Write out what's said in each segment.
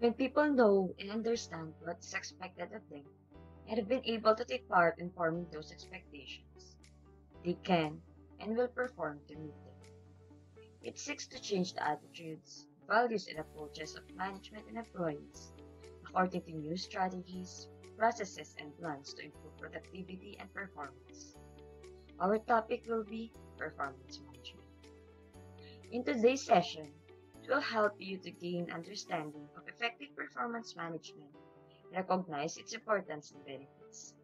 When people know and understand what is expected of them and have been able to take part in forming those expectations, they can and will perform to meet them. It seeks to change the attitudes, values, and approaches of management and employees according to new strategies, processes, and plans to improve productivity and performance. Our topic will be performance management. In today's session, it will help you to gain understanding of effective performance management, recognize its importance and benefits.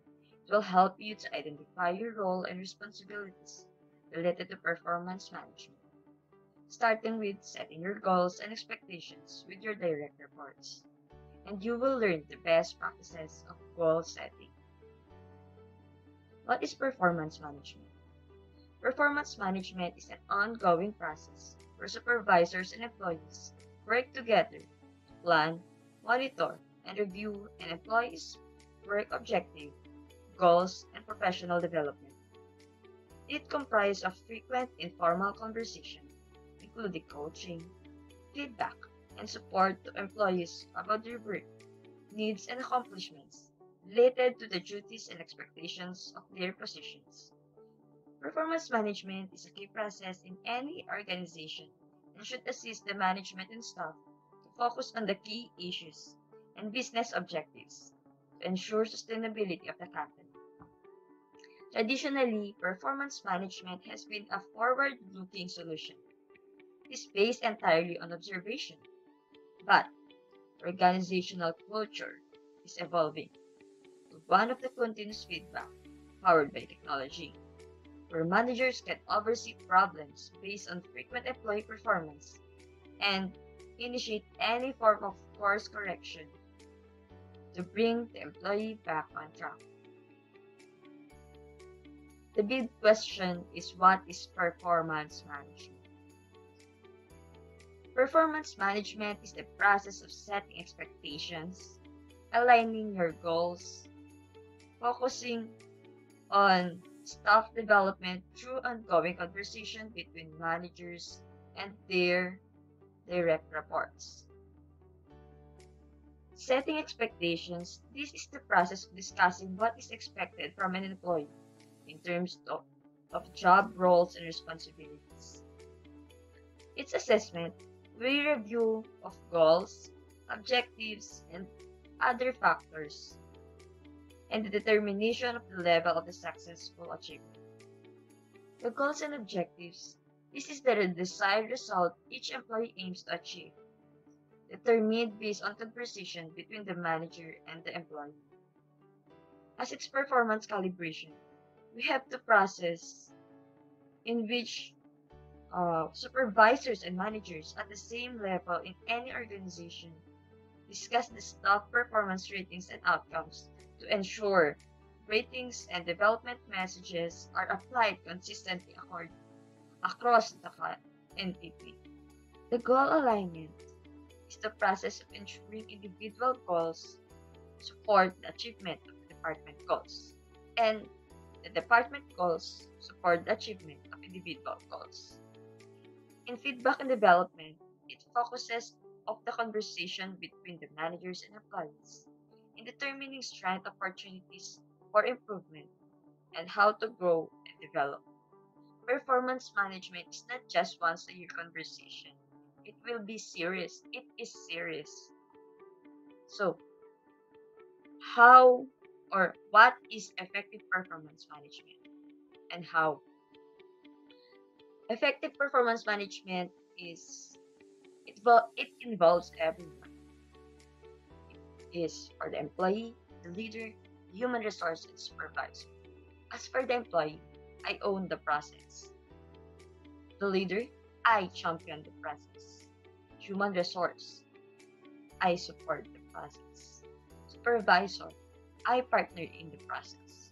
It will help you to identify your role and responsibilities related to performance management, starting with setting your goals and expectations with your direct reports. And you will learn the best practices of goal setting. What is performance management? Performance management is an ongoing process where supervisors and employees work together to plan, monitor, and review an employee's work objective, goals, and professional development. It comprises of frequent informal conversation, including coaching, feedback, and support to employees about their work, needs, and accomplishments related to the duties and expectations of their positions. Performance management is a key process in any organization and should assist the management and staff to focus on the key issues and business objectives to ensure sustainability of the company. Traditionally, performance management has been a forward-looking solution. It is based entirely on observation, but organizational culture is evolving to one of the continuous feedback powered by technology, where managers can oversee problems based on frequent employee performance and initiate any form of course correction to bring the employee back on track. The big question is, what is performance management? Performance management is the process of setting expectations, aligning your goals, focusing on staff development through ongoing conversation between managers and their direct reports. Setting expectations. This is the process of discussing what is expected from an employee in terms of job roles and responsibilities. Its assessment. We review of goals, objectives, and other factors, and the determination of the level of the successful achievement. The goals and objectives. This is the desired result each employee aims to achieve, determined based on conversation between the manager and the employee. As its performance calibration, we have the process in which supervisors and managers at the same level in any organization discuss the staff performance ratings and outcomes to ensure ratings and development messages are applied consistently across the entity. The goal alignment is the process of ensuring individual goals support the achievement of the department goals, and the department goals support the achievement of individual goals. In feedback and development, it focuses of the conversation between the managers and employees in determining strength opportunities for improvement and how to grow and develop. Performance management is not just once a year conversation. It will be serious. It is serious. So, how or what is effective performance management and how? Effective performance management it involves everyone. It is for the employee, the leader, human resource, and supervisor. As for the employee, I own the process. The leader, I champion the process. Human resource, I support the process. Supervisor, I partner in the process.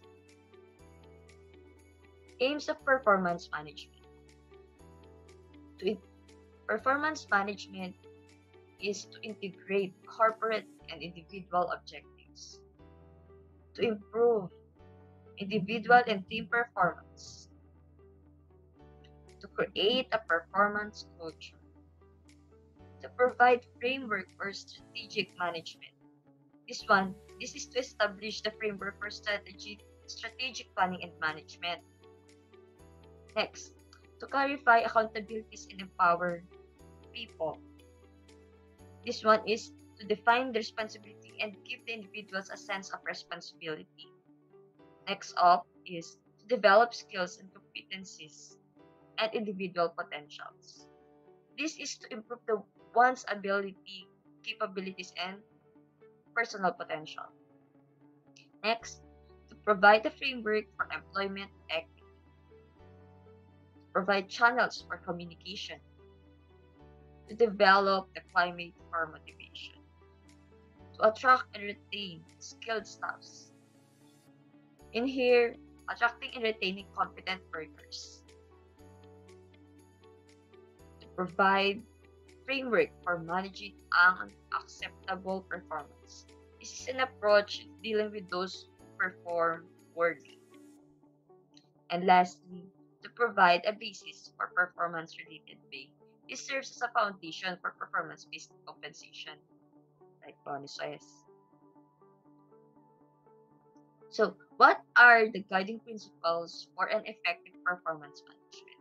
Aims of performance management. Performance management is to integrate corporate and individual objectives, to improve individual and team performance, to create a performance culture, to provide framework for strategic management. This is to establish the framework for strategic planning and management. Next, to clarify accountabilities and empower people. This one is to define the responsibility and give the individuals a sense of responsibility. Next up is to develop skills and competencies and individual potentials. This is to improve one's ability, capabilities, and personal potential. Next, to provide a framework for employment equity. Provide channels for communication. To develop the climate for motivation. To attract and retain skilled staffs. In here, attracting and retaining competent workers. To provide framework for managing unacceptable performance. This is an approach dealing with those who perform poorly. And lastly, to provide a basis for performance-related pay. This serves as a foundation for performance-based compensation, like bonuses. So, what are the guiding principles for an effective performance management?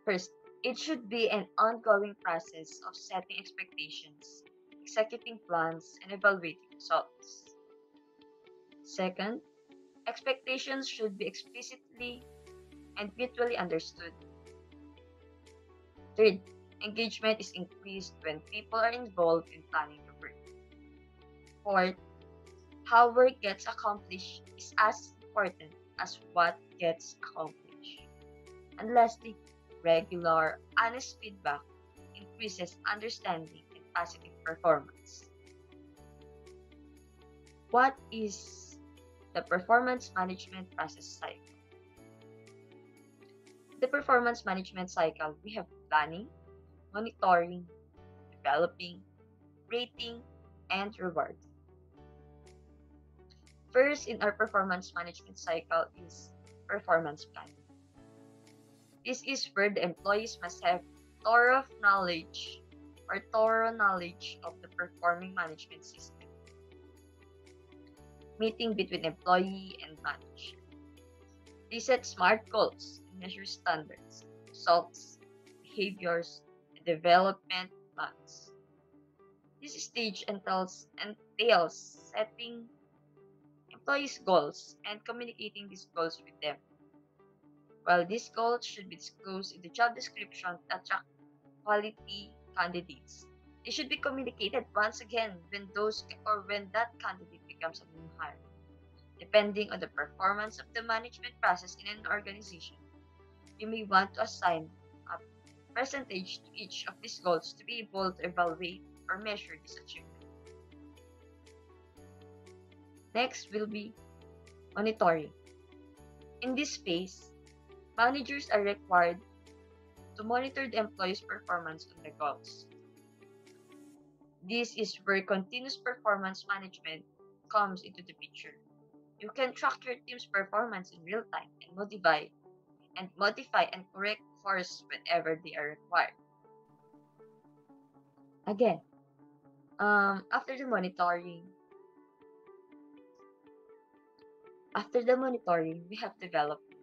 First, it should be an ongoing process of setting expectations, executing plans, and evaluating results. Second, expectations should be explicitly and mutually understood. Third, engagement is increased when people are involved in planning the work. Fourth, how work gets accomplished is as important as what gets accomplished. And lastly, regular, honest feedback increases understanding and positive performance. What is the performance management process cycle? The performance management cycle, we have planning, monitoring, developing, rating, and rewarding. First in our performance management cycle is performance planning. This is where the employees must have thorough knowledge of the performing management system. Meeting between employee and manager. They set SMART goals and measure standards, results, behaviors, and development plans. This stage entails setting employees' goals and communicating these goals with them. While these goals should be disclosed in the job description to attract quality candidates, they should be communicated once again when that candidate becomes a new hire. Depending on the performance of the management process in an organization, you may want to assign a percentage to each of these goals to be able to evaluate or measure this achievement. Next will be monitoring. In this phase, managers are required to monitor the employees' performance on the goals. This is where continuous performance management comes into the picture. You can track your team's performance in real time and modify and correct course whenever they are required. Again, after the monitoring, we have development.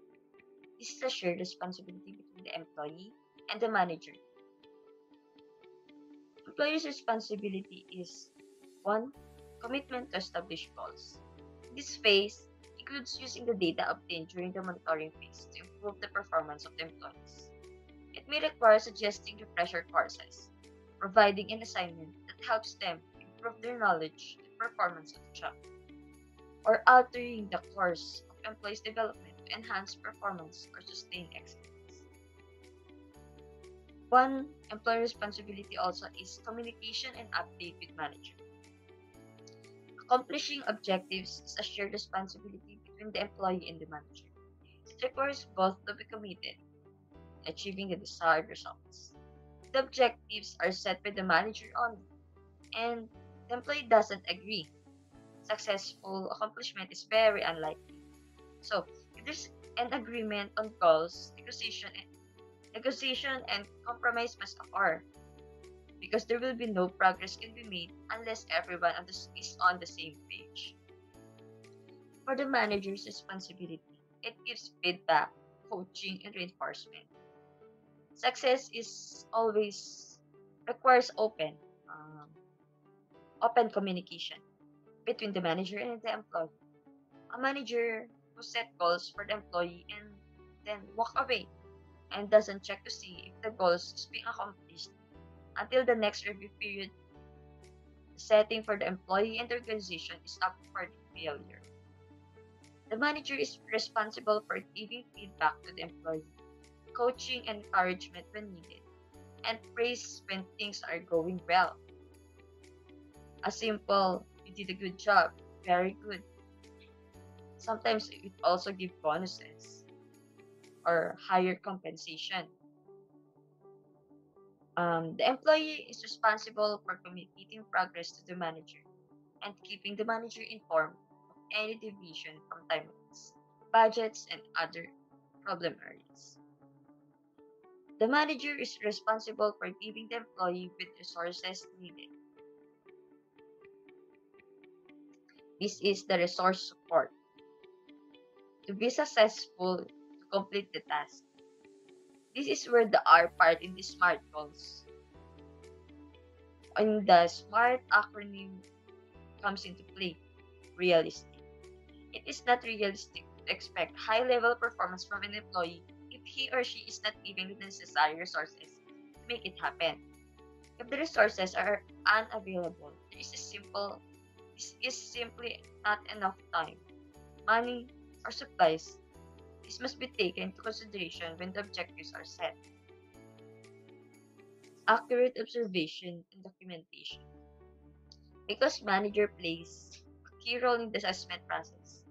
This is a shared responsibility between the employee and the manager. Employee's responsibility is 1. Commitment to establish goals. This phase includes using the data obtained during the monitoring phase to improve the performance of the employees. It may require suggesting refresher courses, providing an assignment that helps them improve their knowledge and performance of the job, or altering the course of employees' development to enhance performance or sustain excellence. One employee responsibility also is communication and update with manager. Accomplishing objectives is a shared responsibility between the employee and the manager. It requires both to be committed to achieving the desired results. The objectives are set by the manager only, and the employee doesn't agree. Successful accomplishment is very unlikely. So, if there's an agreement on goals, negotiation and compromise must occur. because there will be no progress can be made unless everyone is on the same page. For the manager's responsibility, it gives feedback, coaching, and reinforcement. Success is always requires open communication between the manager and the employee. A manager who set goals for the employee and then walk away and doesn't check to see if the goals is being accomplished until the next review period, the setting for the employee and the organization is up for failure. The manager is responsible for giving feedback to the employee, coaching and encouragement when needed, and praise when things are going well. A simple, you did a good job, very good. Sometimes it also gives bonuses or higher compensation. The employee is responsible for communicating progress to the manager and keeping the manager informed of any deviation from timelines, budgets, and other problem areas. The manager is responsible for giving the employee with resources needed. This is the resource support. To be successful to complete the task. This is where the R part in the SMART goals. In the SMART acronym comes into play. Realistic. It is not realistic to expect high-level performance from an employee if he or she is not given the necessary resources to make it happen. If the resources are unavailable, this is simply not enough time, money, or supplies. This must be taken into consideration when the objectives are set. Accurate observation and documentation. Because manager plays a key role in the assessment process,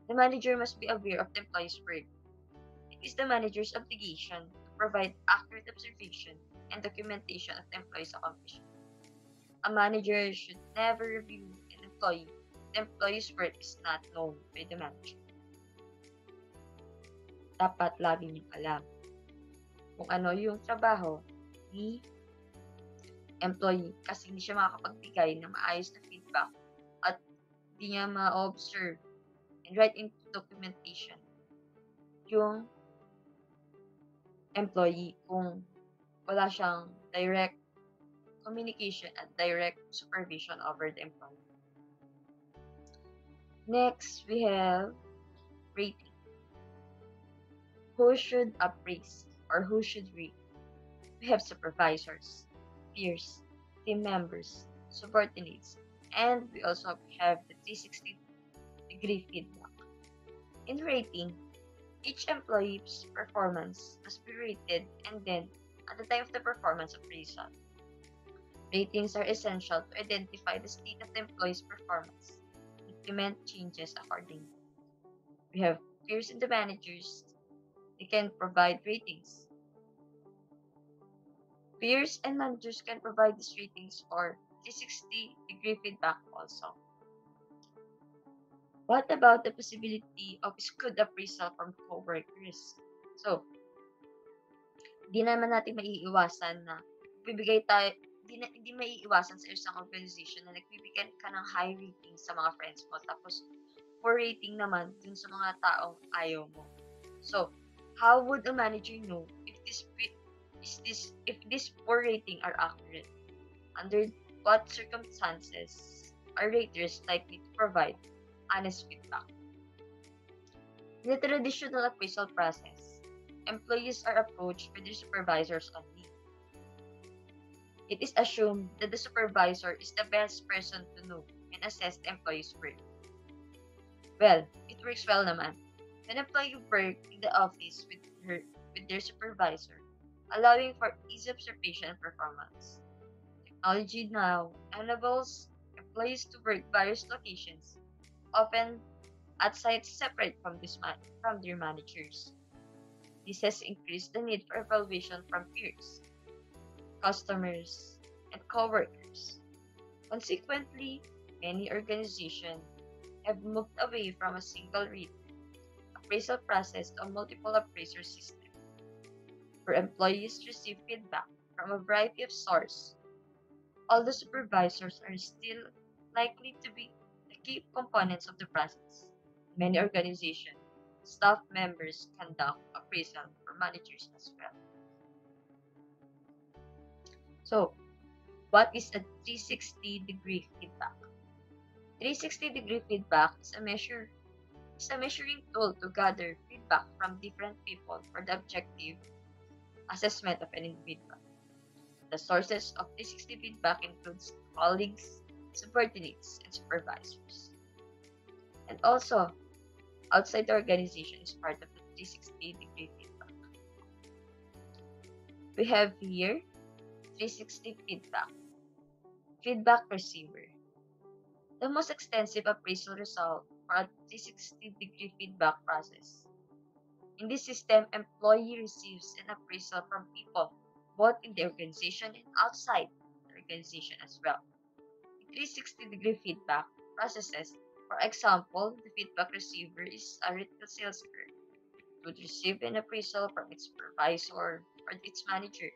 the manager must be aware of the employee's work. It is the manager's obligation to provide accurate observation and documentation of the employee's accomplishment. A manager should never review an employee if the employee's work is not known by the manager. Dapat lagi niyong alam kung ano yung trabaho ni employee kasi hindi siya makakapagbigay ng maayos na feedback at hindi niya ma-observe and write into documentation yung employee kung wala siyang direct communication and direct supervision over the employee. Next, we have rating. Who should appraise or who should rate? We have supervisors, peers, team members, subordinates, and we also have the 360-degree feedback. In rating, each employee's performance must be rated and then at the time of the performance appraisal. Ratings are essential to identify the state of the employee's performance, implement changes accordingly. We have peers and the managers. They can provide ratings. Peers and managers can provide these ratings for 360-degree feedback also. What about the possibility of skewed appraisal from coworkers? So, di naman natin maiiwasan na hindi maiiwasan sa isang organization na nagbibigay ka ng high rating sa mga friends mo tapos poor rating naman dun sa mga taong ayaw mo. So, how would a manager know if this poor rating are accurate? Under what circumstances are raters likely to provide honest feedback? In the traditional appraisal process, employees are approached by their supervisors only. It is assumed that the supervisor is the best person to know and assess the employee's work. Well, it works well naman. An employee work in the office with their supervisor, allowing for easy observation and performance. Technology now enables employees to work various locations, often at sites separate from their managers. This has increased the need for evaluation from peers, customers, and coworkers. Consequently, many organizations have moved away from a single rating appraisal process to a multiple appraiser system, where employees receive feedback from a variety of sources although supervisors are still likely to be the key components of the process. In many organizations, staff members conduct appraisal for managers as well. So, what is a 360-degree feedback? 360-degree feedback is a measuring tool to gather feedback from different people for the objective assessment of an individual. The sources of 360 feedback includes colleagues, subordinates, and supervisors. And also, outside the organization is part of the 360-degree feedback. We have here 360 feedback. Feedback receiver. The most extensive appraisal result for a 360-degree feedback process. In this system, employee receives an appraisal from people both in the organization and outside the organization as well. In 360-degree feedback processes, for example, the feedback receiver is a retail sales girl. It would receive an appraisal from its supervisor or its manager.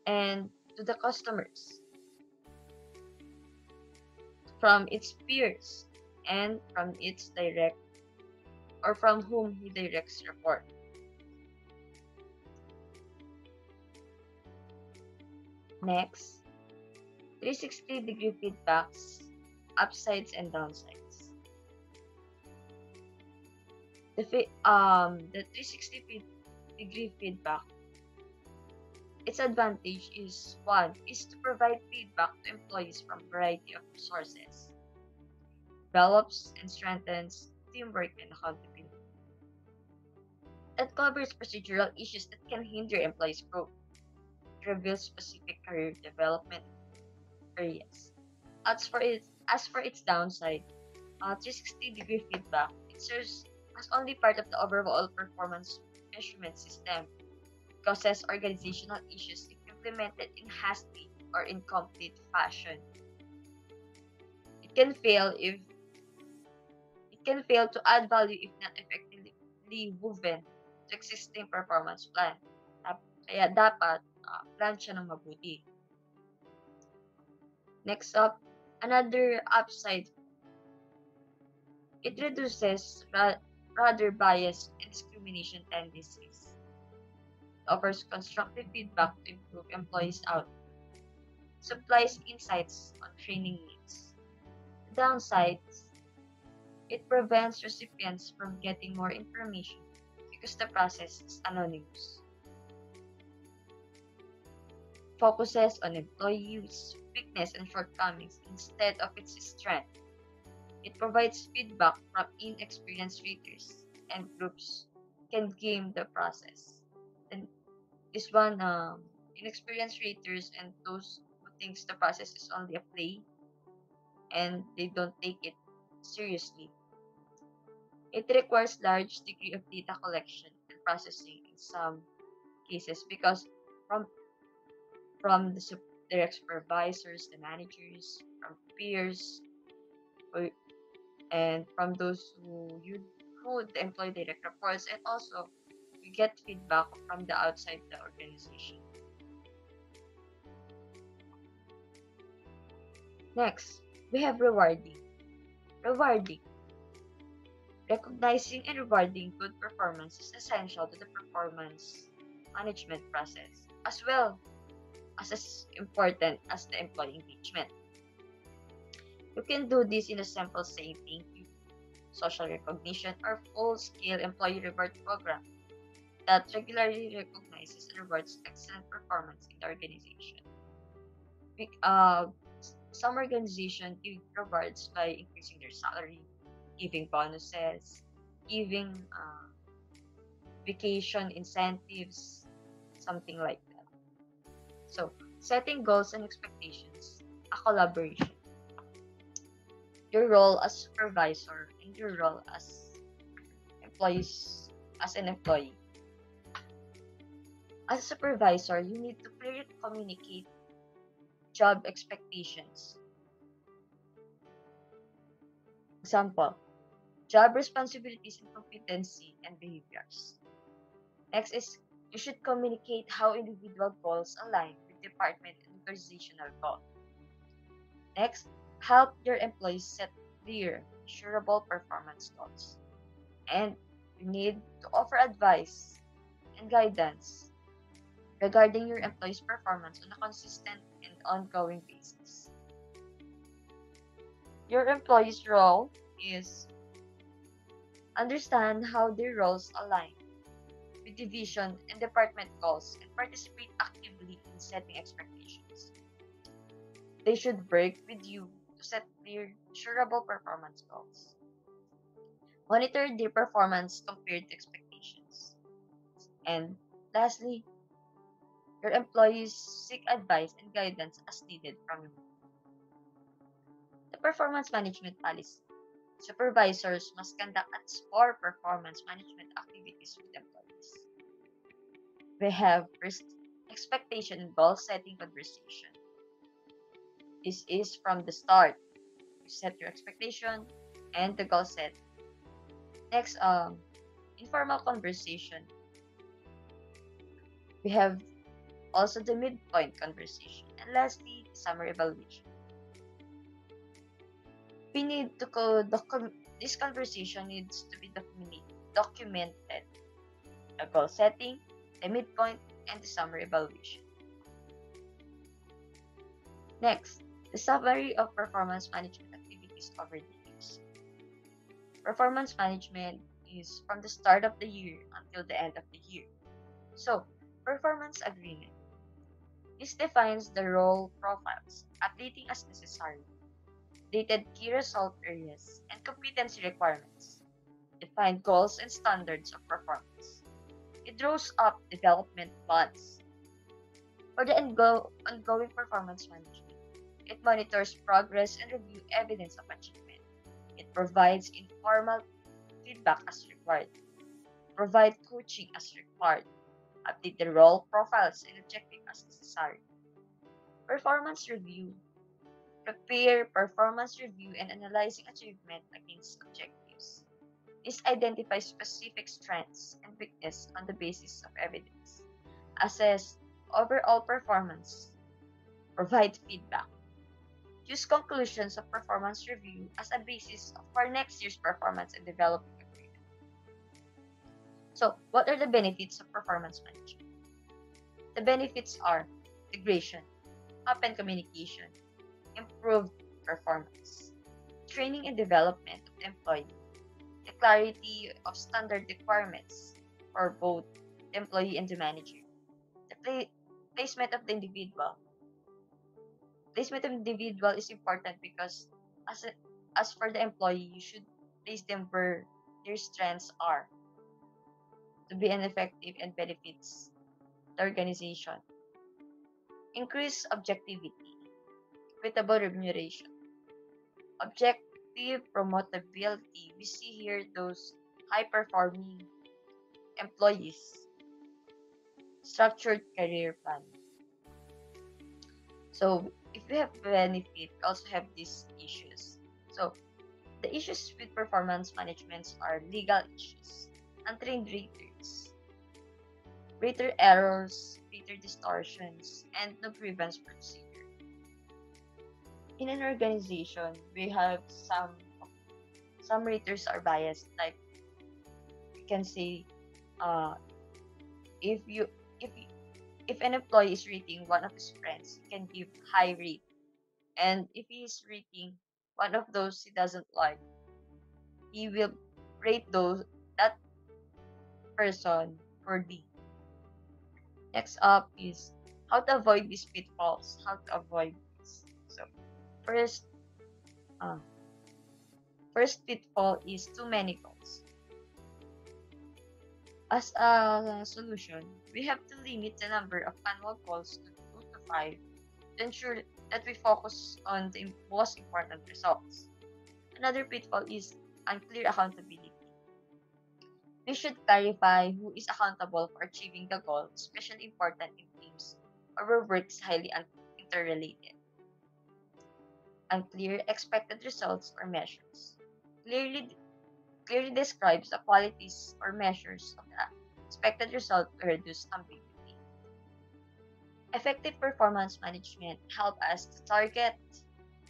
And to the customers, from its peers, and from its direct or from whom he directs report. Next, 360-degree feedbacks, upsides and downsides. The 360-degree feedback, its advantage is to provide feedback to employees from a variety of sources, develops and strengthens teamwork and accountability. It covers procedural issues that can hinder employees' growth, reveals specific career development areas. As for its downside, 360-degree feedback, it serves as only part of the overall performance measurement system. It causes organizational issues if implemented in hasty or incomplete fashion. It can fail to add value if not effectively woven to existing performance plan. Kaya dapat plan siya ng mabuti. Next up, another upside. It reduces rather bias and discrimination tendencies. It offers constructive feedback to improve employees' output. Supplies insights on training needs. Downsides, it prevents recipients from getting more information because the process is anonymous. Focuses on employees' weakness and shortcomings instead of its strength. It provides feedback from inexperienced readers and groups can game the process. And this one, inexperienced readers and those who thinks the process is only a play and they don't take it seriously. It requires large degree of data collection and processing in some cases because from the direct supervisors, the managers, from peers, and from those who the employee direct reports, and also you get feedback from the outside the organization. Next, we have rewarding. Rewarding. Recognizing and rewarding good performance is essential to the performance management process, as well as important as the employee engagement. You can do this in a simple saying thank you, social recognition, or full-scale employee reward program that regularly recognizes and rewards excellent performance in the organization. Some organizations give rewards by increasing their salary, giving bonuses, giving vacation incentives, something like that. So, setting goals and expectations, a collaboration. Your role as supervisor and your role as an employee. As a supervisor, you need to clearly communicate job expectations. Example, job responsibilities and competency and behaviors. Next is, you should communicate how individual goals align with department and organizational goal. Next, help your employees set clear, measurable performance goals. And you need to offer advice and guidance regarding your employees' performance on a consistent and ongoing basis. Your employees' role is understand how their roles align with division and department goals and participate actively in setting expectations. They should work with you to set clear, measurable performance goals. Monitor their performance compared to expectations. And lastly, your employees seek advice and guidance as needed from you. The performance management policy. Supervisors must conduct at least 4 performance management activities with employees. We have first expectation and goal setting conversation. This is from the start. You set your expectation and the goal set. Next, informal conversation. We have also the midpoint conversation. And lastly, summary evaluation. We need to this conversation needs to be documented. The goal setting, the midpoint, and the summary evaluation. Next, the summary of performance management activities over the years. Performance management is from the start of the year until the end of the year. So, performance agreement. This defines the role profiles, updating as necessary, dated key result areas, and competency requirements, define goals and standards of performance. It draws up development plans. For the ongoing performance management, it monitors progress and reviews evidence of achievement. It provides informal feedback as required, provide coaching as required, update the role profiles and objective as necessary. Performance review. Prepare performance review and analyzing achievement against objectives. This identifies specific strengths and weaknesses on the basis of evidence. Assess overall performance. Provide feedback. Use conclusions of performance review as a basis for next year's performance and development agreement. So, what are the benefits of performance management? The benefits are integration, open communication, improved performance, training and development of the employee, the clarity of standard requirements for both the employee and the manager, the placement of the individual. Placement of the individual is important because as for the employee, you should place them where their strengths are to be an effective and benefits the organization. Increase objectivity, equitable remuneration, objective promotability. We see here those high-performing employees, structured career plan. So, if we have benefit, we also have these issues. So, the issues with performance management are legal issues, untrained raters, rater errors, rater distortions, and no grievance procedure. In an organization, we have some raters are biased. Like we can say, if you if an employee is rating one of his friends, he can give high rate. And if he is rating one of those he doesn't like, he will rate that person for D. Next up is how to avoid these pitfalls. How to avoid this. So first, first pitfall is too many goals. As a solution, we have to limit the number of annual goals to 2 to 5 to ensure that we focus on the most important results. Another pitfall is unclear accountability. We should clarify who is accountable for achieving the goal, especially important in teams or where work is highly interrelated. Unclear expected results or measures. Clearly describes the qualities or measures of the expected result to reduce ambiguity. Effective performance management helps us to target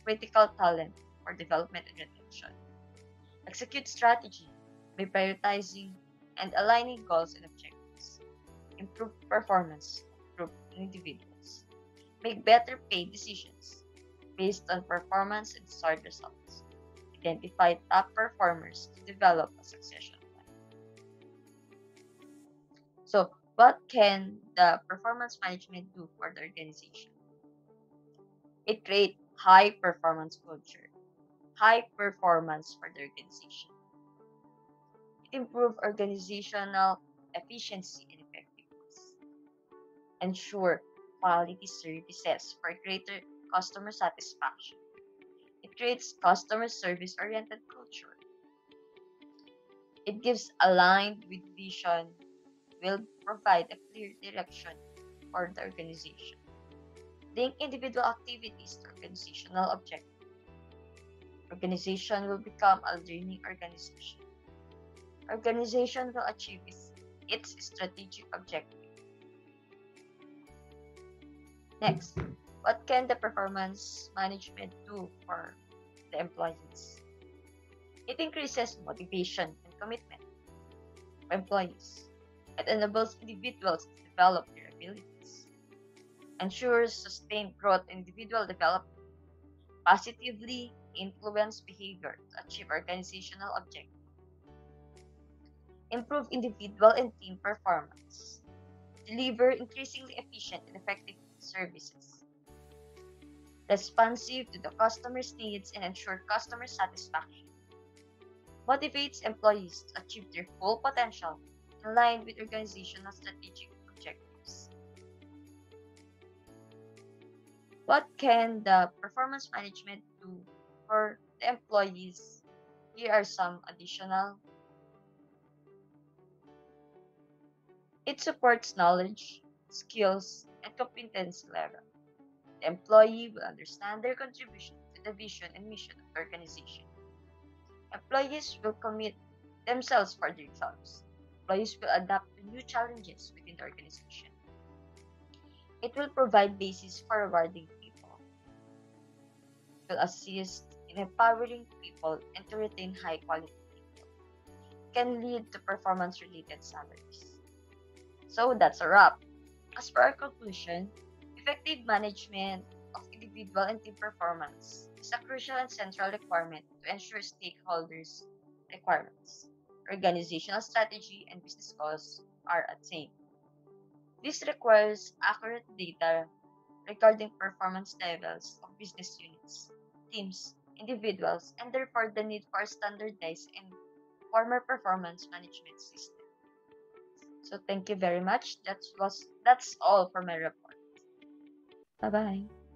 critical talent for development and retention. Execute strategy by prioritizing and aligning goals and objectives. Improve performance of group and individuals. Make better paid decisions based on performance and desired results. Identify top performers to develop a succession plan. So, what can the performance management do for the organization? It creates high performance culture, high performance for the organization. It improves organizational efficiency and effectiveness. Ensure quality services for greater customer satisfaction. It creates customer service oriented culture. It gives aligned with vision, will provide a clear direction for the organization. Link individual activities to organizational objectives. Organization will become a learning organization. Organization will achieve its strategic objective. Next, what can the performance management do for the employees? It increases motivation and commitment of employees. It enables individuals to develop their abilities. Ensures sustained growth in individual development. Positively influence behavior to achieve organizational objectives. Improve individual and team performance. Deliver increasingly efficient and effective services. Responsive to the customer's needs and ensure customer satisfaction. Motivates employees to achieve their full potential in line with organizational strategic objectives. What can the performance management do for the employees? Here are some additional. It supports knowledge, skills, and competency level. The employee will understand their contribution to the vision and mission of the organization. Employees will commit themselves for their jobs. Employees will adapt to new challenges within the organization. It will provide basis for rewarding people. It will assist in empowering people and to retain high quality people. It can lead to performance-related salaries. So that's a wrap. As per our conclusion, effective management of individual and team performance is a crucial and central requirement to ensure stakeholders' requirements, organizational strategy, and business goals are attained. This requires accurate data regarding performance levels of business units, teams, individuals, and therefore the need for a standardized and formal performance management system. So thank you very much. That's all for my report. Bye bye.